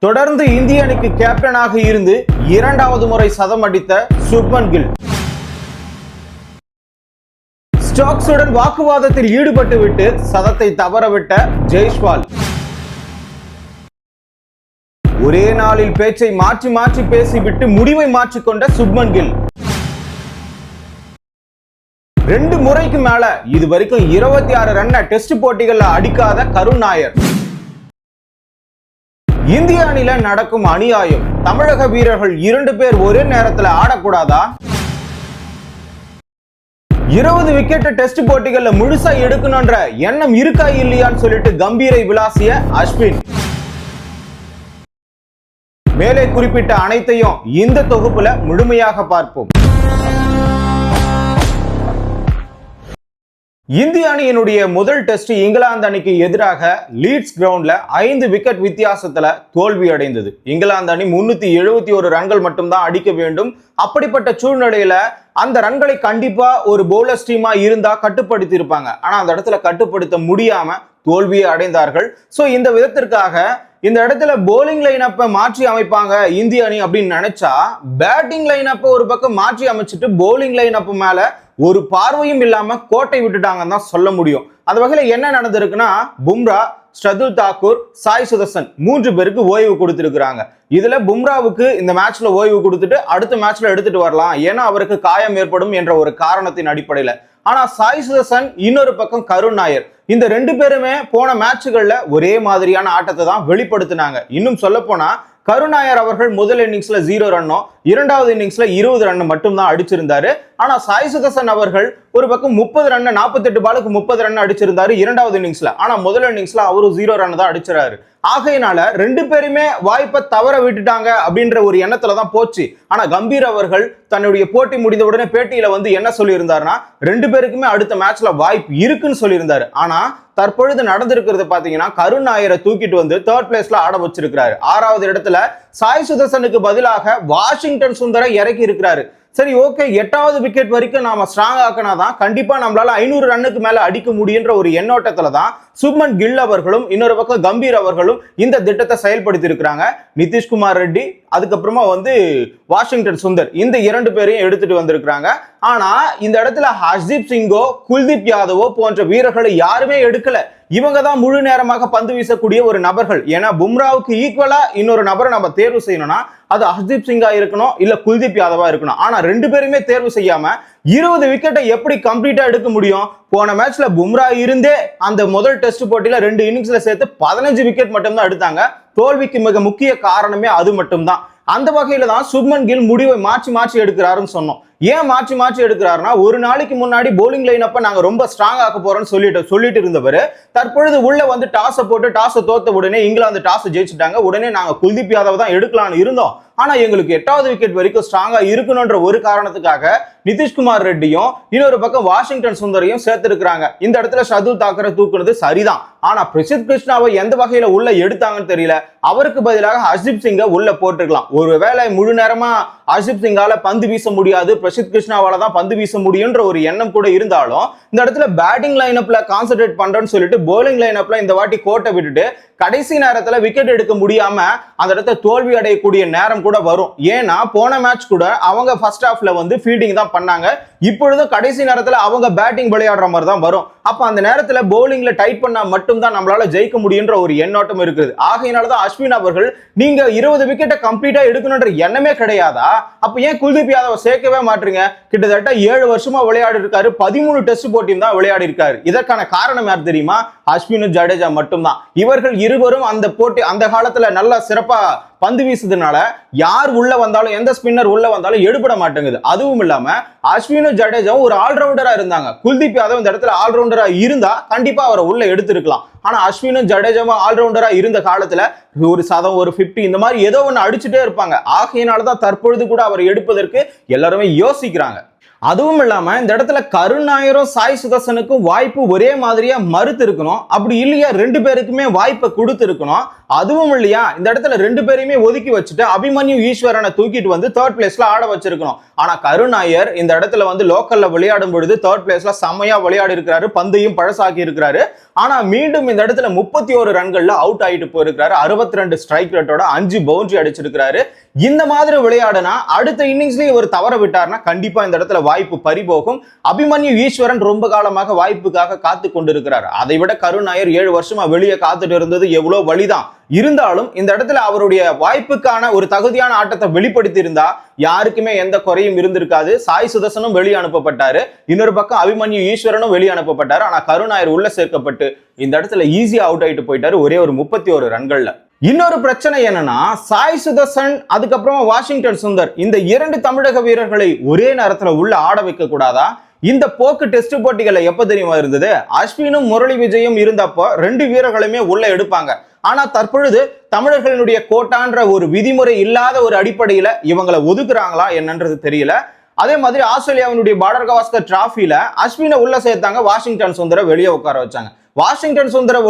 தொடர்ந்து இந்திய அணிக்கு கேப்டனாக இருந்து இரண்டாவது முறை சதம் அடித்த சுப்மன் கில் ஸ்டோக்ஸுடன் வாக்குவாதத்தில் ஈடுபட்டுவிட்டு சதத்தை தவறவிட்ட ஜெய்ஸ்வால் ஒரே நாளில் பேச்சை மாற்றி மாற்றி பேசிவிட்டு முடிவை மாற்றிக்கொண்ட சுப்மன் கில் 2 முறைக்கு மேல இதுவரைக்கும் 26 ரன்னை டெஸ்ட் போட்டிகள்ல அடிக்காத கருண் நாயர். இந்திய அணியில நடக்கும் அநியாயம். தமிழக வீரர்கள் 2 பேர் ஒரே நேரத்தில் ஆடக்கூடாதா? 20 விக்கெட் டெஸ்ட் போட்டிகள்ல முழுசா எடுக்கணும்ன்ற எண்ணம் இருக்கா இல்லையான்னு சொல்லிட்டு கம்பீரை விளாசிய அஸ்வின். மேலே குறிப்பிட்ட அனைத்தையும் இந்த தொகுப்புல முழுமையாக பார்ப்போம். இந்திய அணியினுடைய முதல் டெஸ்ட் இங்கிலாந்து அணிக்கு எதிராக லீட்ஸ் கிரவுண்ட்ல 5 விக்கெட் வித்தியாசத்துல தோல்வி அடைந்தது. இங்கிலாந்து அணி 371 ரன்கள் மட்டும்தான் அடிக்க வேண்டும். அப்படிப்பட்ட சூழ்நிலையில அந்த ரன்களை கண்டிப்பா ஒரு பவுலர்ஸ் டீமா இருந்தா கட்டுப்படுத்தி இருப்பாங்க. ஆனா அந்த இடத்துல கட்டுப்படுத்த முடியாம தோல்வியை அடைந்தார்கள். சோ இந்த விதத்திற்காக இந்த இடத்துல போலிங் லைனப்பை மாற்றி அமைப்பாங்க இந்திய அணி அப்படின்னு நினைச்சா பேட்டிங் லைனப்பை ஒரு பக்கம் மாற்றி அமைச்சிட்டு போலிங் லைனப் மேல ஒரு பார்வையும் இல்லாம கோட்டை விட்டுட்டாங்கன்னு தான் சொல்ல முடியும். அந்த வகையில என்ன நடந்திருக்குன்னா பும்ரா, ஷர்துல் தாக்கூர், சாய் சுதர்சன் 3 பேருக்கு ஓய்வு கொடுத்திருக்கிறாங்க. இதுல பும்ராவுக்கு இந்த மேட்ச்ல ஓய்வு கொடுத்துட்டு அடுத்த மேட்ச்ல எடுத்துட்டு வரலாம், ஏன்னா அவருக்கு காயம் ஏற்படும் என்ற ஒரு காரணத்தின் அடிப்படையில. ஆனா சாய் சுதர்சன் இன்னொரு பக்கம் கருண் நாயர், இந்த 2 பேருமே போன மேட்சுகள்ல ஒரே மாதிரியான ஆட்டத்தை தான் வெளிப்படுத்தினாங்க. இன்னும் சொல்ல போனா கருண் நாயர் அவர்கள் முதல் இன்னிங்ஸ்ல 0 ரன்னும் இரண்டாவது இன்னிங்ஸ்ல 20 ரன் மட்டும் தான் அடிச்சிருந்தாரு. ஆனா சாய் சுதர்சன் அவர்கள் ஒரு பக்கம் 30 ரன் 48 பாலுக்கு 30 ரன் அடிச்சிருந்தாரு இரண்டாவது இன்னிங்ஸ்ல. ஆனா முதல் இன்னிங்ஸ்ல அவரு 0 ரன் தான் அடிச்சிருக்காரு. ஆகையினால 2 பேருமே வாய்ப்பை தவற விட்டுட்டாங்க அப்படின்ற ஒரு எண்ணத்துல தான் போச்சு. ஆனா கம்பீர் அவர்கள் தன்னுடைய போட்டி முடிந்த உடனே பேட்டியில வந்து என்ன சொல்லி இருந்தாருன்னா 2 பேருக்குமே அடுத்த மேட்ச்ல வாய்ப்பு இருக்குன்னு சொல்லியிருந்தாரு. ஆனா தற்பொழுது நடந்திருக்கிறது பாத்தீங்கன்னா கருண் நாயரை தூக்கிட்டு வந்து 3rd பிளேஸ்ல ஆட வச்சிருக்கிறாரு. 6வது இடத்துல சாய் சுதர்சனுக்கு பதிலாக வாஷிங்டன் சுந்தரை இறக்கி இருக்கிறாரு. சரி, ஓகே, 8வது விக்கெட் வரைக்கும் நாம ஸ்ட்ராங் ஆக்கினாதான் கண்டிப்பா நம்மளால 500 ரன்னுக்கு மேல அடிக்க முடியுன்ற ஒரு எண்ணோட்டத்துல தான் சுப்மன் கில் அவர்களும் இன்னொரு பக்கம் கம்பீர் அவர்களும் இந்த திட்டத்தை செயல்படுத்தி இருக்கிறாங்க. நிதிஷ்குமார் ரெட்டி, அதுக்கப்புறமா வந்து வாஷிங்டன் சுந்தர், இந்த 2 பேரையும் எடுத்துட்டு வந்திருக்கிறாங்க. ஆனா இந்த இடத்துல ஹர்ஷ்தீப் சிங்கோ, குல்தீப் யாதவோ போன்ற வீரர்களை யாருமே எடுக்கல. இவங்க தான் முழு நேரமாக பந்து வீசக்கூடிய ஒரு நபர்கள். ஏன்னா பும்ராவுக்கு ஈக்குவலா இன்னொரு நபரை நம்ம தேர்வு செய்யணும்னா அது ஹர்ஷ்தீப் சிங்கா இருக்கணும், இல்ல குல்தீப் யாதவா இருக்கணும். ஆனா 2 பேருமே தேர்வு செய்யாம 20 விக்கெட்டை எப்படி கம்ப்ளீட்டா எடுக்க முடியும்? போன மேட்ச்ல பும்ரா இருந்தே அந்த முதல் டெஸ்ட் போட்டியில 2 இன்னிங்ஸ்ல சேர்த்து 15 விக்கெட் மட்டும் தான் எடுத்தாங்க. தோல்விக்கு மிக முக்கிய காரணமே அது மட்டும்தான். அந்த வகையில தான் சுப்மன் கில் முடிவை மாற்றி மாற்றி எடுக்கிறாருன்னு சொன்னோம். ஏன் மாற்றி மாற்றி எடுக்கிறாருன்னா, ஒரு நாளைக்கு முன்னாடி போலிங் லைனப்ப நாங்க ரொம்ப ஸ்ட்ராங் ஆக்க போறோம்னு சொல்லிட்டு இருந்தவர் தற்பொழுது உள்ள வந்து டாஸை போட்டு டாஸை தோத்த உடனே இங்கிலாந்து டாஸ் ஜெயிச்சுட்டாங்க. உடனே நாங்க குல்தீப் யாதவ் தான் எடுக்கலாம்னு இருந்தோம். ஆனா எங்களுக்கு 8வது விக்கெட் வரைக்கும் ஸ்ட்ராங்கா இருக்கணும்ன்ற ஒரு காரணத்துக்காக நிதிஷ்குமார் ரெட்டியும் இன்னொரு பக்கம் வாஷிங்டன் சுந்தரையும் சேர்த்திருக்கிறாங்க. இந்த இடத்துல ஷர்துல் தாக்கரை தூக்குனது சரிதான். ஆனா பிரசித் கிருஷ்ணாவை எந்த வகையில உள்ள எடுத்தாங்கன்னு தெரியல. அவருக்கு பதிலாக ஹர்ஷ்தீப் சிங்கை உள்ள போட்டிருக்கலாம். ஒருவேளை முழு நேரமா ஹர்ஷ்தீப் சிங்கால பந்து வீச முடியாது, பிரசித் கிருஷ்ணாவால தான் பந்து வீச முடியும்ன்ற ஒரு எண்ணம் கூட இருந்தாலும் இந்த இடத்துல பேட்டிங் லைனப்ல கான்சென்ட்ரேட் பண்றேன்னு சொல்லிட்டு போலிங் லைனப்ல இந்த வாட்டி கோட்டை விட்டுட்டு கடைசி நேரத்துல விக்கெட் எடுக்க முடியாம அந்த இடத்துல தோல்வி அடையக்கூடிய நேரம் கூட வரும். ஏன்னா போன மேட்ச் கூட அவங்க ஃபர்ஸ்ட் ஹாஃப்ல வந்து ஃபீல்டிங் தான் பண்ணாங்க. இப்பொழுதும் கடைசி நேரத்துல அவங்க பேட்டிங் விளையாடுற மாதிரி தான் வரும். அப்ப அந்த நேரத்துல போலிங்ல டைட் பண்ணா மட்டும் தான் நம்மளால ஜெயிக்க முடியுன்ற ஒரு எண்ணோட்டம் இருக்குது. ஆகையினாலதான் அஸ்வின் அவர்கள் நீங்க 20 விக்கெட்டை கம்ப்ளீட்டா எடுக்கணும்ன்ற எண்ணமே கிடையாதா? அப்ப ஏன் குல்தீப் யாதவ சேர்க்கவே மாட்டீங்க? கிட்டத்தட்ட 7 வருஷமா விளையாடி இருக்காரு, 13 டெஸ்ட் போட்டியும் தான் விளையாடி இருக்காரு. இதற்கான காரணம் யார் தெரியுமா? அஸ்வினும் ஜடேஜா மட்டும்தான். இவர்கள் இருவரும் அந்த போட்டி அந்த காலத்துல நல்லா சிறப்பா பந்து வீசுறதுனால யார் உள்ள வந்தாலும் எந்த ஸ்பின்னர் உள்ள வந்தாலும் எடுபட மாட்டேங்குது. அதுவும் இல்லாம அஸ்வினும் ஜடேஜாவும் ஒரு ஆல்ரவுண்டரா இருந்தாங்க. குல்தீப் யாதவ் இந்த இடத்துல ஆல்ரவுண்டரா இருந்தா கண்டிப்பா அவரை உள்ள எடுத்திருக்கலாம். ஆனா அஸ்வினும் ஜடேஜாவும் ஆல்ரவுண்டரா இருந்த காலத்துல ஒரு சதம், ஒரு 50 இந்த மாதிரி ஏதோ ஒண்ணு அடிச்சுட்டே இருப்பாங்க. ஆகையினாலதான் தற்பொழுது கூட அவரை எடுப்பதற்கு எல்லாருமே யோசிக்கிறாங்க. அதுவும் இல்லாம இந்த இடத்துல கருண் நாயரும் சாய் சுதர்சனுக்கும் வாய்ப்பு ஒரே மாதிரியா மறுத்து இருக்கணும். அப்படி இல்லையா ரெண்டு பேருக்குமே வாய்ப்பை கொடுத்து இருக்கணும். அதுவும் இல்லையா இந்த இடத்துல ரெண்டு பேரையுமே ஒதுக்கி வச்சுட்டு அபிமன்யு ஈஸ்வரனை தூக்கிட்டு வந்து தேர்ட் பிளேஸ்ல ஆட வச்சிருக்கணும். ஆனா கருண் நாயர் இந்த இடத்துல வந்து லோக்கல்ல விளையாடும் பொழுது தேர்ட் பிளேஸ்ல செம்மையா விளையாடி இருக்கிறாரு, பந்தையும் பழசாக்கி இருக்கிறாரு. ஆனா மீண்டும் இந்த இடத்துல 31 ரன்கள்ல அவுட் ஆயிட்டு போயிருக்காரு. 62 ஸ்ட்ரைக் ரேட்டோட 5 பவுண்டரி அடிச்சிருக்காரு. இந்த மாதிரி விளையாடுனா அடுத்த இன்னிங்ஸ்லயே ஒரு தவற விட்டார்னா கண்டிப்பா இந்த இடத்துல வாய்ப்பு பறிபோகும். அபிமன்யு ஈஸ்வரன் ரொம்ப காலமாக வாய்ப்புக்காக காத்து கொண்டிருக்கிறார். அதை விட கருண் நாயர் 7 வருஷமா வெளியே காத்துட்டு இருந்தது எவ்வளவு வழிதான். இருந்தாலும் இந்த இடத்துல அவருடைய வாய்ப்புக்கான ஒரு தகுதியான ஆட்டத்தை வெளிப்படுத்தி இருந்தா யாருக்குமே எந்த குறையும் இருந்திருக்காது. சாய் சுதர்சனும் வெளியே அனுப்பப்பட்டாரு, இன்னொரு பக்கம் அபிமன்யு ஈஸ்வரனும் வெளியே அனுப்பப்பட்டாரு. ஆனா கருண் நாயர் உள்ள சேர்க்கப்பட்டு இந்த இடத்துல ஈஸியா அவுட் ஆயிட்டு போயிட்டாரு ஒரே ஒரு 31 ரன்கள்ல. இன்னொரு பிரச்சனை என்னன்னா சாய் சுதர்சன் அதுக்கப்புறம் வாஷிங்டன் சுந்தர் இந்த 2 தமிழக வீரர்களை ஒரே நேரத்துல உள்ள ஆட வைக்க கூடாதா? இந்த போக்கு டெஸ்ட் போட்டிகளை எப்ப தெரியுமா இருந்தது? அஸ்வினும் முரளி விஜயும் இருந்தப்போ 2 வீரர்களுமே உள்ள எடுப்பாங்க. ஆனா தற்பொழுது தமிழர்களுடைய கோட்டான்ற ஒரு விதிமுறை இல்லாத ஒரு அடிப்படையில இவங்களை ஒதுக்குறாங்களா என்னன்றது தெரியல. அதே மாதிரி ஆஸ்திரேலியாவினுடைய பார்டர் கவாஸ்கர் டிராஃபில அஸ்வினை உள்ள சேர்த்தாங்க, வாஷிங்டன் சுந்தரை வெளியே உட்கார வச்சாங்க. வாஷிங்டன் சுந்தரை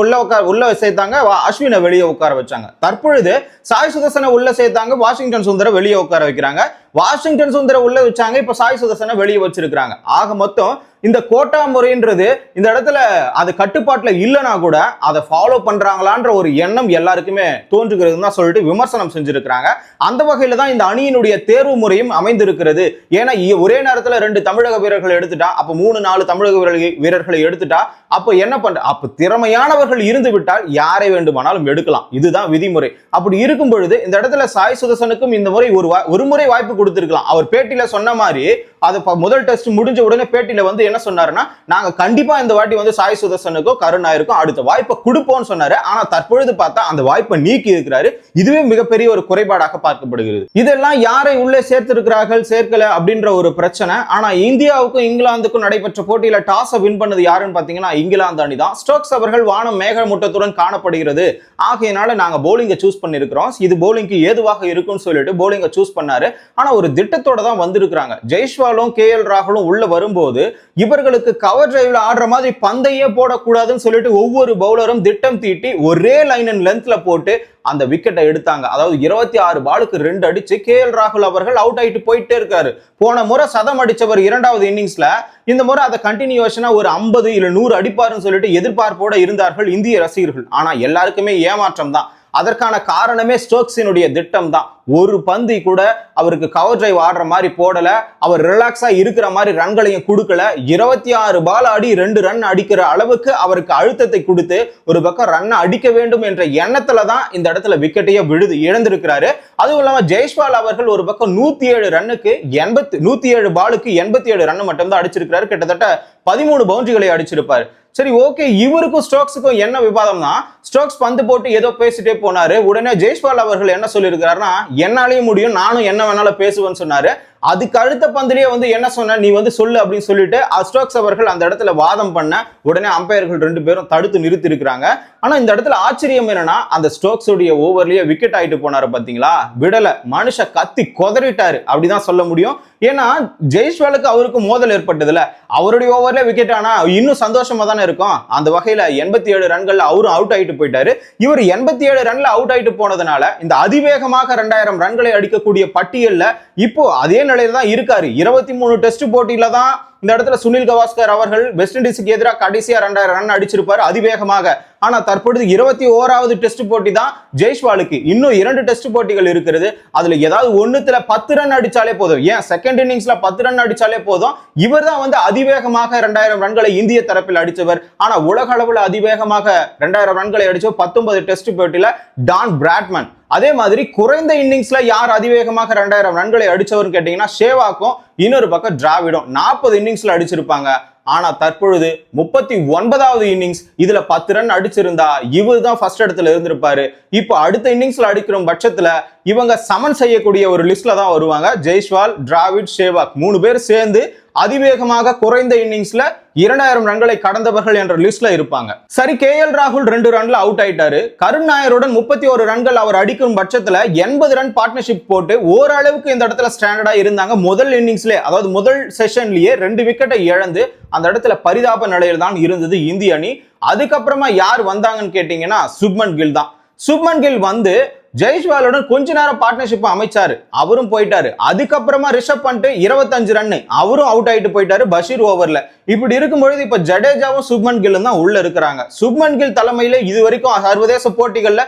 உள்ள சேர்த்தாங்க, அஸ்வினை வெளியே உட்கார வச்சாங்க. தற்பொழுது சாய் சுதர்சனை உள்ள சேர்த்தாங்க, வாஷிங்டன் சுந்தரை வெளியே உட்கார வைக்கிறாங்க. வாஷிங்டன் சுந்தரை உள்ள வச்சாங்க, இப்ப சாய் சுதர்சனை வெளியே வச்சிருக்காங்க. ஆக மொத்தம் இந்த கோட்டா முறைன்றது இந்த இடத்துல அது கட்டுப்பாட்டுல இல்லைன்னா கூட அதை ஃபாலோ பண்றாங்களான்ற ஒரு எண்ணம் எல்லாருக்குமே தோன்றுகிறதுன்னு தான் சொல்லிட்டு விமர்சனம் செஞ்சிருக்கிறாங்க. அந்த வகையில தான் இந்த அணியினுடைய தேர்வு முறையும் அமைந்திருக்கிறது. ஏன்னா ஒரே நேரத்துல 2 தமிழக வீரர்களை எடுத்துட்டா, அப்ப 3-4 தமிழக வீரர்களை எடுத்துட்டா அப்ப என்ன பண்ற, அப்ப திறமையானவர்கள் இருந்து விட்டால் யாரை வேண்டுமானாலும் எடுக்கலாம். இதுதான் விதிமுறை. அப்படி இருக்கும் பொழுது இந்த இடத்துல சாய் சுதர்சனுக்கும் இந்த முறை ஒரு முறை வாய்ப்பு கொடுத்திருக்கலாம். அவர் பேட்டியில சொன்ன மாதிரி அது முதல் டெஸ்ட் முடிஞ்ச உடனே பேட்டியில வந்து என்ன சொன்னாருன்னா, நாங்க கண்டிப்பா இந்த வாட்டி வந்து சாய் சுதர்சனுக்கும் கருண் நாயருக்கும் அடுத்த வாய்ப்பை கொடுப்போம்னு சொன்னாரு. ஆனா தற்பொழுது பார்த்தா அந்த வாய்ப்பை நீக்கி இருக்கிறாரு. இதுவே மிகப்பெரிய ஒரு குறைபாடாக பார்க்கப்படுகிறது. இதெல்லாம் யாரை உள்ளே சேர்த்திருக்கிறார்கள் சேர்க்கல அப்படின்ற ஒரு பிரச்சனை. ஆனா இந்தியாவுக்கும் இங்கிலாந்துக்கும் நடைபெற்ற போட்டியில டாஸ் வின் பண்ணது யாருன்னு பாத்தீங்கன்னா இங்கிலாந்து அணி தான். ஸ்டோக்ஸ் அவர்கள் வானம் மேகமூட்டத்துடன் காணப்படுகிறது, ஆகையினால நாங்க போலிங்கை சூஸ் பண்ணிருக்கிறோம், இது போலிங்க்கு ஏதுவாக இருக்கும்னு சொல்லிட்டு போலிங்கை சூஸ் பண்ணாரு. ஆனா ஒரு திட்டத்தோட தான் வந்திருக்கிறாங்க. ஜெய்ஸ்வாலும் KL ராகுலும் உள்ள வரும்போது இவர்களுக்கு கவர் டிரைவ்ல ஆடுற மாதிரி பந்தையே போடக்கூடாதுன்னு சொல்லிட்டு ஒவ்வொரு பவுலரும் திட்டம் தீட்டி ஒரே லைன் அண்ட் லென்த்ல போட்டு அந்த விக்கெட்டை எடுத்தாங்க. அதாவது 26 பாலுக்கு 2 அடிச்சு KL ராகுல் அவர்கள் அவுட் ஆயிட்டு போயிட்டே இருக்காரு. போன முறை சதம் அடிச்சவர் 2வது இன்னிங்ஸ்ல, இந்த முறை அதை கண்டினியூஷனா ஒரு 50 இல்ல 100 அடிப்பாருன்னு சொல்லிட்டு எதிர்பார்ப்போட இருந்தார்கள் இந்திய ரசிகர்கள். ஆனா எல்லாருக்குமே ஏமாற்றம் தான். அதற்கான காரணமே ஸ்டோக்ஸினுடைய திட்டம் தான். ஒரு பந்து கூட அவருக்கு கவர் டிரைவ் ஆடுற மாதிரி போடல, அவர் ரிலாக்ஸா இருக்கிற மாதிரி ரன்களையும் கொடுக்கல. 26 பால் ஆடி 2 ரன் அடிக்கிற அளவுக்கு அவருக்கு அழுத்தத்தை கொடுத்து ஒரு பக்கம் ரன் அடிக்க வேண்டும் என்ற எண்ணத்துல தான் இந்த இடத்துல விக்கெட்டையே இழந்திருக்கிறாரு. அதுவும் இல்லாம ஜெய்ஸ்வால் அவர்கள் ஒரு பக்கம் 107 ரன்னுக்கு 107 பாலுக்கு 87 ரன் மட்டும் தான் அடிச்சிருக்கிறாரு. கிட்டத்தட்ட 13 பவுண்டரிகளை அடிச்சிருப்பாரு. சரி, ஓகே, இவருக்கும் ஸ்டோக்ஸுக்கும் என்ன விவாதம்னா, ஸ்டோக்ஸ் பந்து போட்டு ஏதோ பேசிட்டே போனாரு. உடனே ஜெய்ஸ்வால் அவர்கள் என்ன சொல்லியிருக்காருன்னா, என்னாலேயும் முடியும், நானும் என்ன வேணாலும் பேசுவேன்னு சொன்னாரு. அதுக்கு அடுத்த பந்திலேயே வந்து என்ன சொன்ன, நீ வந்து சொல்லு அப்படின்னு சொல்லிட்டு ஸ்டோக்ஸ் அவர்கள் அந்த இடத்துல வாதம் பண்ண உடனே அம்பையர்கள் 2 பேரும் தடுத்து நிறுத்தி இருக்கிறாங்க. ஆனா இந்த இடத்துல ஆச்சரியம் என்னன்னா, அந்த ஸ்டோக்ஸ் உடைய ஓவர்லயே விக்கெட் ஆயிட்டு போனாரு பாத்தீங்களா, விடல, மனுஷ கத்தி கொதறிட்டாரு அப்படிதான் சொல்ல முடியும். ஏன்னா ஜெய்ஸ்வாலுக்கு அவருக்கு மோதல் ஏற்பட்டதுல, அவருடைய ஓவர்ல விக்கெட் ஆனா இன்னும் சந்தோஷமா தானே இருக்கும். அந்த வகையில 87 ரன்கள்ல அவரும் அவுட் ஆயிட்டு போயிட்டாரு. இவர் 87 ரன்ல அவுட் ஆயிட்டு போனதுனால இந்த அதிவேகமாக 2000 ரன்களை அடிக்கக்கூடிய பட்டியல்ல இப்போ அதே நிலையில தான் இருக்காரு. 23 டெஸ்ட் போட்டியில தான் இந்த இடத்துல சுனில் கவாஸ்கர் அவர்கள் வெஸ்ட் இண்டீஸுக்கு எதிராக கடைசியா 2000 ரன் அடிச்சிருப்பாரு அதிவேகமாக. ஆனா தற்பொழுது 21வது டெஸ்ட் போட்டி தான் ஜெய்ஸ்வாலுக்கு. இன்னும் 2 டெஸ்ட் போட்டிகள் இருக்கிறது. அதுல ஏதாவது ஒண்ணுத்துல 10 ரன் அடிச்சாலே போதும், ஏன் செகண்ட் இன்னிங்ஸ்ல 10 ரன் அடிச்சாலே போதும். இவர் தான் வந்து அதிவேகமாக 2000 ரன்களை இந்திய தரப்பில் அடிச்சவர். ஆனா உலக அளவுல அதிவேகமாக 2000 ரன்களை அடிச்சவர் 19 டெஸ்ட் போட்டியில டான் பிராட்மன். அதே மாதிரி குறைந்த இன்னிங்ஸ்ல யார் அதிவேகமாக 2000 ரன்களை அடிச்சவர்னு கேட்டீங்கன்னா ஷேவாக்கும், இன்னொரு பக்கம் டிராவிடும் 40 இன்னிங்ஸ்ல அடிச்சிருப்பாங்க. ஆனா தற்பொழுது 39வது இன்னிங்ஸ், இதுல 10 ரன் அடிச்சிருந்தா இவர் தான் ஃபர்ஸ்ட் இடத்துல இருந்திருப்பாரு. இப்போ அடுத்த இன்னிங்ஸ்ல அடிக்கிற பட்சத்துல இவங்க சமன் செய்யக்கூடிய ஒரு லிஸ்ட்ல தான் வருவாங்க. ஜெய்ஸ்வால், டிராவிட், சேவாக் 3 பேர் சேர்ந்து அதிவேகமாக குறைந்த இன்னிங்ஸ்ல 2000 ரன்களை கடந்தவர்கள் என்ற லிஸ்ட்ல இருப்பாங்க. சரி, KL ராகுல் 2 ரன்ல அவுட் ஆயிட்டாரு. கருண் நாயருடன் 31 ரன்கள் அவர் அடிக்கும் பட்சத்துல 80 ரன் பார்ட்னர்ஷிப் போட்டு ஓரளவுக்கு இந்த இடத்துல ஸ்டாண்டர்டா இருந்தாங்க. முதல் இன்னிங்ஸ்ல, அதாவது முதல் செஷன்லயே 2 விக்கெட்டை இழந்து அந்த இடத்துல பரிதாப நிலையில் தான் இருந்தது இந்திய அணி. அதுக்கப்புறமா யார் வந்தாங்கன்னு கேட்டீங்கன்னா சுப்மன் கில் தான். சுப்மன் கில் வந்து ஜெய்ஸ்வாலுடன் கொஞ்ச நேரம் பார்ட்னர்ஷிப் அமைச்சாரு, அவரும் போயிட்டாரு. அதுக்கப்புறமா ரிஷப் பண்ட் 25 ரன், அவரும் அவுட் ஆயிட்டு போயிட்டாரு பஷீர் ஓவர்ல. இப்படி இருக்கும்பொழுது இப்ப ஜடேஜாவும் சுப்மன் கில்லும் தான் உள்ள இருக்கிறாங்க. சுப்மன் கில் தலைமையில இது வரைக்கும் சர்வதேச போட்டிகள்ல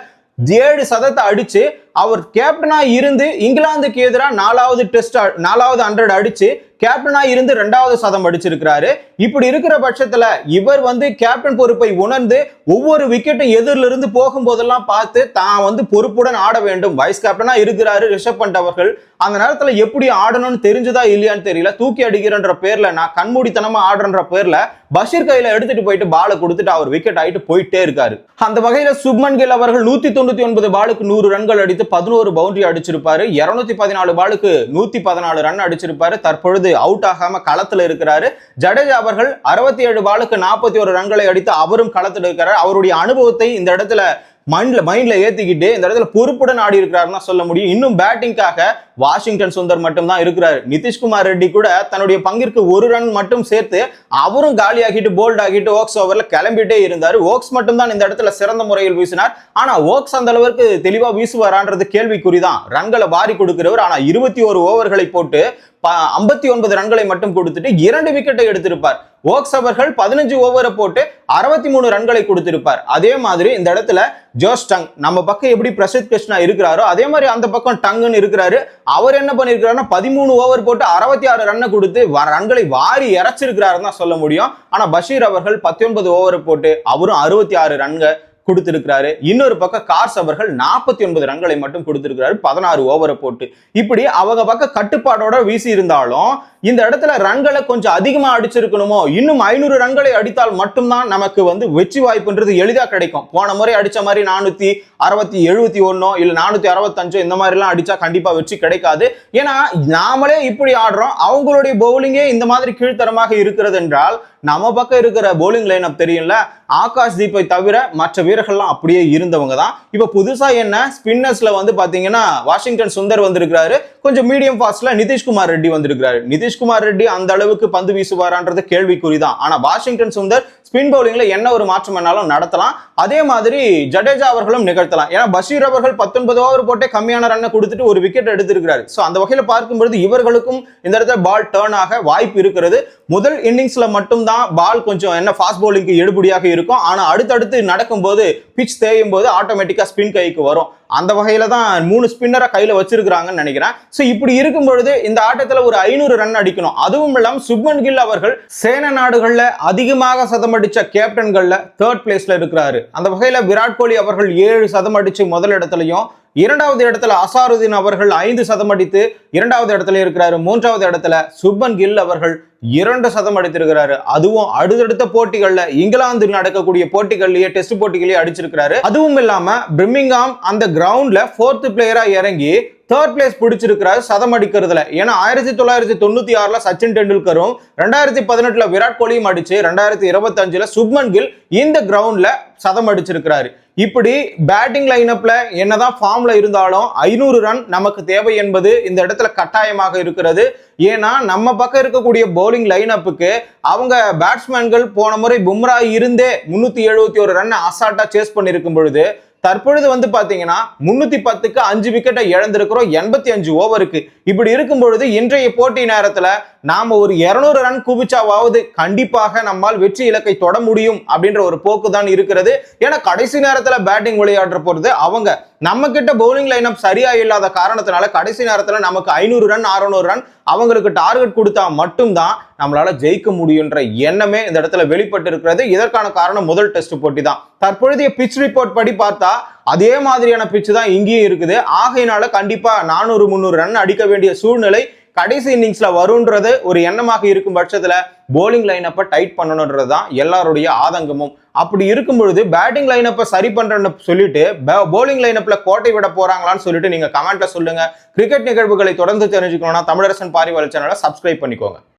7 சதத்தை அடிச்சு அவர் கேப்டனா இருந்து இங்கிலாந்துக்கு எதிராக 4வது 100 அடிச்சு கேப்டனா இருந்து 2வது சதம் அடிச்சிருக்கிறாரு. இப்படி இருக்கிற பட்சத்துல இவர் வந்து கேப்டன் பொறுப்பை உணர்ந்து ஒவ்வொரு விக்கெட்டும் எதிரில இருந்து போகும்போதெல்லாம் பார்த்து தான் வந்து பொறுப்புடன் ஆட வேண்டும். வைஸ் கேப்டனா இருக்கிறாரு ரிஷப் பண்ட் அவர்கள். அந்த நேரத்துல எப்படி ஆடணும்னு தெரிஞ்சதா இல்லையான்னு தெரியல. தூக்கி அடிக்கிறன்ற பேர்ல, நான் கண்மூடித்தனமா ஆடுறன்ற பேர்ல பஷீர் கையில எடுத்துட்டு போயிட்டு பாலை கொடுத்துட்டு அவர் விக்கெட் ஆயிட்டு போயிட்டே இருக்காரு. அந்த வகையில சுப்மன் கில் அவர்கள் 199 பாலுக்கு 100 ரன்கள் அடித்து 11 பவுண்டரி அடிச்சிருப்பாரு. 214 பாலுக்கு 114 ரன் அடிச்சிருப்பாரு. தற்பொழுது அவுட் ஆகாம களத்துல இருக்கிறாரு. ஜடேஜா அவர்கள் 67 பாலுக்கு 41 ரன்களை அடித்து அவரும் களத்தில் இருக்கிறார். அவருடைய அனுபவத்தை இந்த இடத்துல மைண்ட்ல ஏத்திக்கிட்டு இந்த இடத்துல பொறுப்புடன் ஆடி இருக்கிறாருன்னு சொல்ல முடியும். இன்னும் பேட்டிங்காக வாஷிங்டன் சுந்தர் மட்டும் தான் இருக்கிறாரு. நிதிஷ்குமார் ரெட்டி கூட தன்னுடைய பங்கிற்கு 1 ரன் மட்டும் சேர்த்து அவரும் காலி ஆகிட்டு போல்ட் ஆகிட்டு ஓக்ஸ் ஓவர்ல கிளம்பிட்டே இருந்தாரு. ஓக்ஸ் மட்டும் தான் இந்த இடத்துல சிறந்த முறையில் வீசினார். ஆனா ஓக்ஸ் அந்த அளவுக்கு தெளிவா வீசுவாரான்றது கேள்விக்குறிதான். ரன்களை வாரி கொடுக்கிறவர். ஆனா 21 ஓவர்களை போட்டு 59 ரன்களை மட்டும் கொடுத்துட்டு 2 விக்கெட்டை எடுத்திருப்பார். ஓக்ஸ் அவர்கள் 15 ஓவரை போட்டு 63 ரன்களை கொடுத்திருப்பார். அதே மாதிரி இந்த இடத்துல ஜோஸ் டங், நம்ம பக்கம் எப்படி பிரசித் கிருஷ்ணா இருக்கிறாரோ அதே மாதிரி அந்த பக்கம் டங்குன்னு இருக்கிறாரு. அவர் என்ன பண்ணிருக்காருன்னா 13 ஓவர் போட்டு 66 ரன்னை கொடுத்து ரன்களை வாரி இறைச்சிருக்கிறாருன்னு தான் சொல்ல முடியும். ஆனா பஷீர் அவர்கள் 19 ஓவரை போட்டு அவரும் 66 ரன்கள் கொடுத்திருக்கிறாரு. இன்னொரு பக்கம் கார்ஸ் அவர்கள் 49 ரன்களை மட்டும் கொடுத்திருக்கிறாரு 16 ஓவரை போட்டு. இப்படி அவங்க பக்கம் கட்டுப்பாடோட வீசி இருந்தாலும் இந்த இடத்துல ரன்களை கொஞ்சம் அதிகமா அடிச்சிருக்கணுமோ, இன்னும் 500 ரன்களை அடித்தால் மட்டும்தான் நமக்கு வந்து வெற்றி வாய்ப்புன்றது எளிதா கிடைக்கும். போன முறை அடிச்ச மாதிரி 471 இல்ல 465 இந்த மாதிரி எல்லாம் அடிச்சா கண்டிப்பா வெற்றி கிடைக்காது. ஏன்னா நாமளே இப்படி ஆடுறோம், அவங்களுடைய பவுலிங்கே இந்த மாதிரி கீழ்த்தரமாக இருக்கிறது என்றால் நம்ம பக்கம் இருக்கிற பவுலிங் லைன் அப் தெரியும்ல, ஆகாஷ் தீப்பை தவிர மற்ற வீரர்கள்லாம் அப்படியே இருந்தவங்க தான். இப்ப புதுசா என்ன ஸ்பின்னர்ஸ்ல வந்து பாத்தீங்கன்னா வாஷிங்டன் சுந்தர் வந்திருக்கிறாரு. கொஞ்சம் மீடியம் ஃபாஸ்ட்ல நிதிஷ்குமார் ரெட்டி வந்திருக்கிறாரு. நிதிஷ்குமார் ரெட்டி அந்த அளவுக்கு பந்து வீசுவாரான்றது கேள்விக்குறிதான். ஆனா வாஷிங்டன் சுந்தர் ஸ்பின் பவுலிங்ல என்ன ஒரு மாற்றம் வேணாலும் நடத்தலாம். அதே மாதிரி ஜடேஜா அவர்களும் நிகழ்த்தலாம். ஏன்னா பஷீர் அவர்கள் 19 ஓவர் போட்டே கம்மியான ரன்னை கொடுத்துட்டு ஒரு விக்கெட் எடுத்திருக்கிறாரு. சோ அந்த வகையில பார்க்கும்போது இவர்களுக்கும் இந்த இடத்துல பால் டர்ன் ஆக வாய்ப்பு இருக்கிறது. முதல் இன்னிங்ஸ்ல மட்டும் தான் பால் கொஞ்சம் என்ன ஃபாஸ்ட் பவுலிங்க்கு எடுபடியாக இருக்கும். ஆனா அடுத்தடுத்து நடக்கும்போது பிச் தேயும் போது ஆட்டோமேட்டிக்கா ஸ்பின் கைக்கு வரும். அந்த வகையில தான் 3 ஸ்பின்னரை கையில வச்சிருக்கிறாங்கன்னு நினைக்கிறேன். சோ இப்படி இருக்கும் பொழுது இந்த ஆட்டத்துல ஒரு 500 ரன் அடிக்கணும். அதுவும் இல்லாம சுப்மன் கில் அவர்கள் சேன நாடுகள்ல அதிகமாக சதம் அடிச்ச கேப்டன்கள்ல 3rd பிளேஸ்ல இருக்கிறாரு. அந்த வகையில விராட் கோலி அவர்கள் 7 சதம் அடிச்சு முதல் இடத்துலயும், 2வது இடத்துல அசாருதீன் அவர்கள் 5 சதம் அடித்து 2வது இடத்துல இருக்கிறாரு. 3வது இடத்துல சுப்மன் கில் அவர்கள் 2 சதம் அடித்திருக்கிறாரு. அதுவும் அடுத்தடுத்த போட்டிகள்ல இங்கிலாந்து நடக்கக்கூடிய போட்டிகள்லயே டெஸ்ட் போட்டிகளையே அடிச்சிருக்கிறாரு. அதுவும் இல்லாம பிரிமிங்ஹாம் அந்த கிரவுண்ட்ல 4th பிளேயரா இறங்கி 3rd பிளேஸ் பிடிச்சிருக்கிறாரு சதம் அடிக்கிறதுல. ஏன்னா 1996ல சச்சின் டெண்டுல்கரும் 2018ல விராட் கோலியும் அடிச்சு 2025ல சுப்மன் கில் இந்த கிரவுண்ட்ல சதம் அடிச்சிருக்கிறாரு. இப்படி பேட்டிங் லைனப்ல என்னதான் ஃபார்ம்ல இருந்தாலும் 500 ரன் நமக்கு தேவை என்பது இந்த இடத்துல கட்டாயமாக இருக்கிறது. ஏன்னா நம்ம பக்கம் இருக்கக்கூடிய பவுலிங் லைனப்புக்கு அவங்க பேட்ஸ்மேன்கள் போன முறை பும்ரா இருந்தே 371 ரன் அசால்ட்டா சேஸ் பண்ணிருக்கும் பொழுது தற்பொழுது வந்து பாத்தீங்கன்னா 310க்கு 5 விக்கெட்டை இழந்திருக்கிறோம் 85 ஓவருக்கு. இப்படி இருக்கும் பொழுது இன்றைய போட்டி நேரத்துல நாம ஒரு 200 ரன் குவிச்சாவது கண்டிப்பாக நம்மால் வெற்றி இலக்கை தொட முடியும் அப்படின்ற ஒரு போக்கு தான் இருக்கிறது. ஏன்னா கடைசி நேரத்துல பேட்டிங் விளையாடுற போறது அவங்க, நம்ம கிட்ட பவுலிங் லைனப் சரியா இல்லாத காரணத்தினால கடைசி நேரத்துல நமக்கு 500 ரன் 600 ரன் அவங்களுக்கு டார்கெட் கொடுத்தா மட்டும்தான் நம்மளால ஜெயிக்க முடியுன்ற எண்ணமே இந்த இடத்துல வெளிப்பட்டு இருக்கிறது. இதற்கான காரணம் முதல் டெஸ்ட் போட்டி தான். தற்பொழுதைய பிச் ரிப்போர்ட் படி பார்த்தா அதே மாதிரியான பிச் தான் இங்கேயும் இருக்குது. ஆகையினால கண்டிப்பா 400-300 ரன் அடிக்க வேண்டிய சூழ்நிலை கடைசி இன்னிங்ஸ்ல வரும்ன்றது ஒரு எண்ணமாக இருக்கும் பட்சத்துல போலிங் லைனப்பை டைட் பண்ணணுன்றது தான் எல்லாருடைய ஆதங்கமும். அப்படி இருக்கும் பொழுது பேட்டிங் லைனப்பை சரி பண்றேன்னு சொல்லிட்டு போலிங் லைனப்ல கோட்டை விட போறாங்களான்னு சொல்லிட்டு நீங்க கமெண்ட்ல சொல்லுங்க. கிரிக்கெட் நிகழ்வுகளை தொடர்ந்து தெரிஞ்சுக்கணும்னா தமிழரசன் பாரிவாளர் சேனலை சப்ஸ்கிரைப் பண்ணிக்கோங்க.